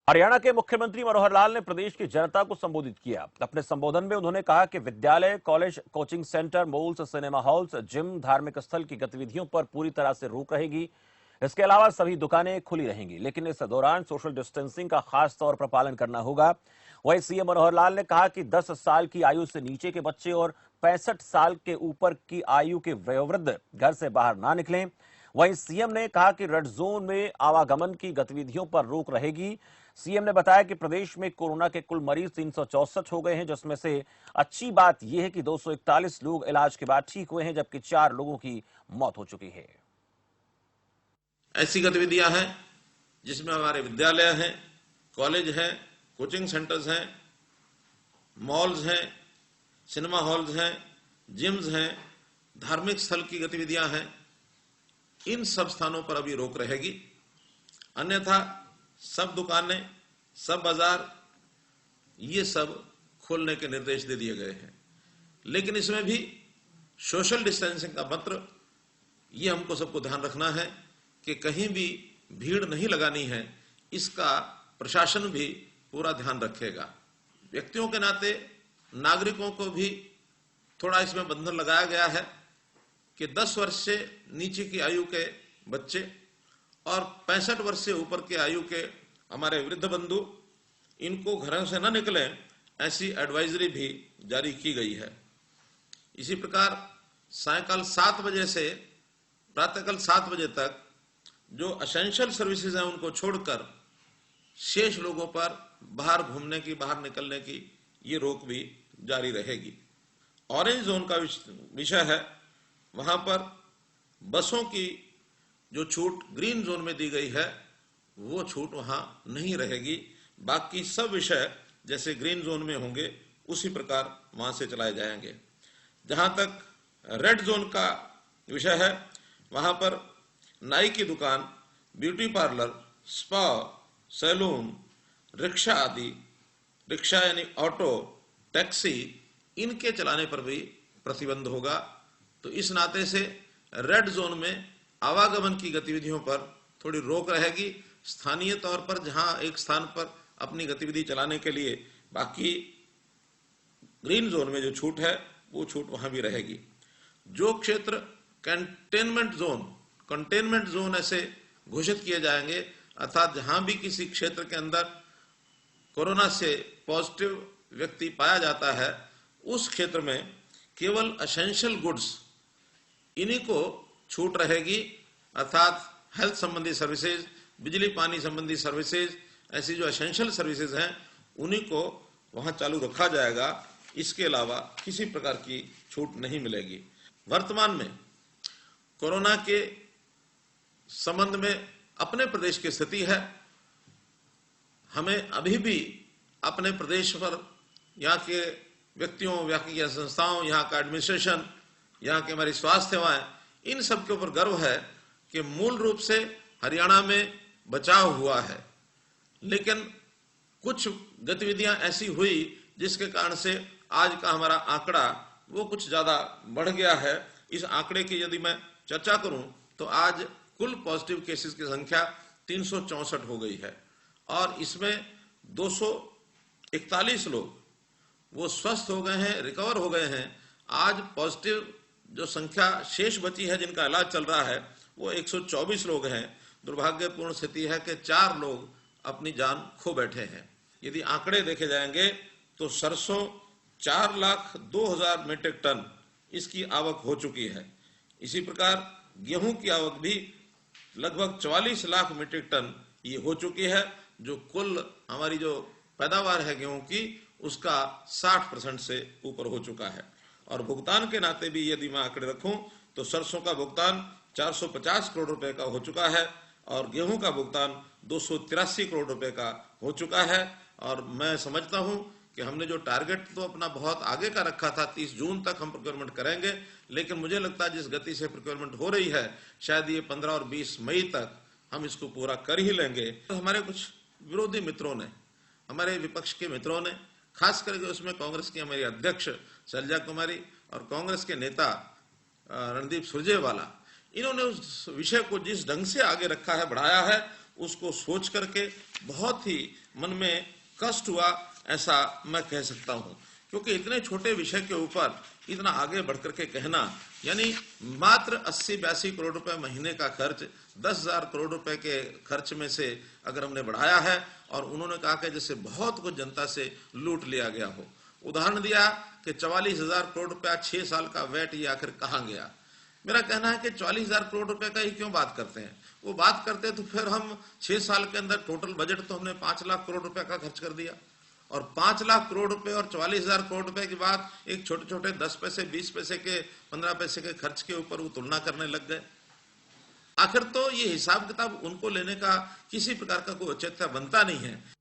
हरियाणा के मुख्यमंत्री मनोहर लाल ने प्रदेश की जनता को संबोधित किया। अपने संबोधन में उन्होंने कहा कि विद्यालय, college, coaching centre, malls, cinema halls, gym, धार्मिक स्थल की गतिविधियों पर पूरी तरह से रोक रहेगी। इसके अलावा सभी दुकानें खुली रहेंगी, लेकिन इस दौरान सोशल डिस्टेंसिंग का खास तौर पर पालन करना होगा। वहीं सीएम मनोहर लाल ने कहा कि 10 साल की आयु से नीचे के बच्चे और 65 साल के ऊपर की आयु के वयोवृद्ध घर से बाहर ना निकलें। वहीं सीएम ने कहा कि रेड जोन में आवागमन की गतिविधियों पर रोक रहेगी। सीएम ने बताया कि प्रदेश में कोरोना के कुल मरीज 364 हो गए हैं, जिसमें से अच्छी बात यह है कि 241 लोग इलाज के बाद ठीक हुए हैं, जबकि 4 लोगों की मौत हो चुकी है। ऐसी गतिविधियां हैं जिसमें हमारे विद्यालय हैं, कॉलेज हैं, कोचिंग सेंटर्स हैं, मॉल्स हैं, सिनेमा हॉल्स हैं, जिम्स हैं, धार्मिक स्थल की गतिविधियां हैं। इन सब स्थानों पर अभी रोक रहेगी। अन्यथा सब दुकानें, सब बाजार, ये सब खोलने के निर्देश दे दिए गए हैं। लेकिन इसमें भी सोशल डिस्टेंसिंग का मंत्र, ये हमको सबको ध्यान रखना है कि कहीं भी भीड़ नहीं लगानी है। इसका प्रशासन भी पूरा ध्यान रखेगा। व्यक्तियों के नाते नागरिकों को भी थोड़ा इसमें बंधन लगाया गया है कि 10 वर्ष से नीचे की आयु के बच्चे और 65 वर्ष से ऊपर के आयु के हमारे वृद्ध बंधु, इनको घरों से न निकलें, ऐसी एडवाइजरी भी जारी की गई है। इसी प्रकार सायंकाल 7 बजे से प्रातःकाल 7 बजे तक जो एसेंशियल सर्विसेज हैं उनको छोड़कर शेष लोगों पर बाहर घूमने की, बाहर निकलने की ये रोक भी जारी रहेगी। ऑरेंज जोन का विषय है, वहां पर बसों की जो छूट ग्रीन जोन में दी गई है वो छूट वहां नहीं रहेगी। बाकी सब विषय जैसे ग्रीन जोन में होंगे उसी प्रकार वहां से चलाए जाएंगे। जहां तक रेड जोन का विषय है, वहां पर नाई की दुकान, beauty parlour, spa, salon, rickshaw आदि, रिक्शा यानी ऑटो, टैक्सी, इनके चलाने पर भी प्रतिबंध होगा। तो इस नाते से रेड जोन में आवागमन की गतिविधियों पर थोड़ी रोक रहेगी। स्थानीय तौर पर जहां एक स्थान पर अपनी गतिविधि चलाने के लिए, बाकी ग्रीन जोन में जो छूट है वो छूट वहां भी रहेगी। जो क्षेत्र कंटेनमेंट जोन ऐसे घोषित किए जाएंगे, अर्थात जहां भी किसी क्षेत्र के अंदर कोरोना से पॉजिटिव व्यक्ति पाया जाता है, उस क्षेत्र में केवल एसेंशियल गुड्स, इन्हीं को छूट रहेगी। अर्थात हेल्थ संबंधी सर्विसेज, बिजली पानी संबंधी सर्विसेज, ऐसी जो एसेंशियल सर्विसेज हैं उन्हीं को वहां चालू रखा जाएगा। इसके अलावा किसी प्रकार की छूट नहीं मिलेगी। वर्तमान में कोरोना के संबंध में अपने प्रदेश की स्थिति है, हमें अभी भी अपने प्रदेश पर यहाँ के व्यक्तियों, यहाँ की संस्थाओं, यहाँ का एडमिनिस्ट्रेशन, यहाँ की हमारी स्वास्थ्य सेवाएं, इन सब के ऊपर गर्व है कि मूल रूप से हरियाणा में बचाव हुआ है। लेकिन कुछ गतिविधियां ऐसी हुई जिसके कारण से आज का हमारा आंकड़ा वो कुछ ज्यादा बढ़ गया है। इस आंकड़े की यदि मैं चर्चा करूं तो आज कुल पॉजिटिव केसेस की संख्या 364 हो गई है और इसमें 241 लोग वो स्वस्थ हो गए हैं, रिकवर हो गए हैं। आज पॉजिटिव जो संख्या शेष बची है जिनका इलाज चल रहा है वो 124 लोग हैं। दुर्भाग्यपूर्ण स्थिति है कि 4 लोग अपनी जान खो बैठे हैं। यदि आंकड़े देखे जाएंगे तो सरसों 4,02,000 मीट्रिक टन इसकी आवक हो चुकी है। इसी प्रकार गेहूं की आवक भी लगभग 44 लाख मीट्रिक टन ये हो चुकी है, जो कुल हमारी जो पैदावार है गेहूं की उसका 60% से ऊपर हो चुका है। और भुगतान के नाते भी यदि मैं आंकड़े रखूं तो सरसों का भुगतान 450 करोड़ रुपए का हो चुका है और गेहूं का भुगतान 283 करोड़ रुपए का हो चुका है। और मैं समझता हूं कि हमने जो टारगेट तो अपना बहुत आगे का रखा था, 30 जून तक हम प्रोक्योरमेंट करेंगे, लेकिन मुझे लगता है जिस गति से प्रोक्योरमेंट हो रही है शायद ये 15 और 20 मई तक हम इसको पूरा कर ही लेंगे। तो हमारे कुछ विरोधी मित्रों ने, हमारे विपक्ष के मित्रों ने, खास करके उसमें कांग्रेस की हमारी अध्यक्ष शैलजा कुमारी और कांग्रेस के नेता रणदीप सुरजेवाला, इन्होंने उस विषय को जिस ढंग से आगे रखा है, बढ़ाया है, उसको सोच करके बहुत ही मन में कष्ट हुआ, ऐसा मैं कह सकता हूं। क्योंकि इतने छोटे विषय के ऊपर इतना आगे बढ़कर के कहना, यानी मात्र 80-82 करोड़ रुपए महीने का खर्च 10,000 करोड़ रुपए के खर्च में से अगर हमने बढ़ाया है, और उन्होंने कहा कि जैसे बहुत कुछ जनता से लूट लिया गया हो। उदाहरण दिया कि 44,000 करोड़ रुपया 6 साल का वैट ये आखिर कहां गया। मेरा कहना है कि 44,000 करोड़ रुपए का ही क्यों बात करते हैं। वो बात करते तो फिर हम 6 साल के अंदर टोटल बजट तो हमने 5 लाख करोड़ रुपए का खर्च कर दिया, और 5 लाख करोड़ रुपए और 44,000 करोड़ रुपए की बात एक छोटे छोटे 10 पैसे 20 पैसे के 15 पैसे के खर्च के ऊपर वो तुलना करने लग गए। आखिर तो ये हिसाब किताब उनको लेने का किसी प्रकार का कोई औचित्य बनता नहीं है।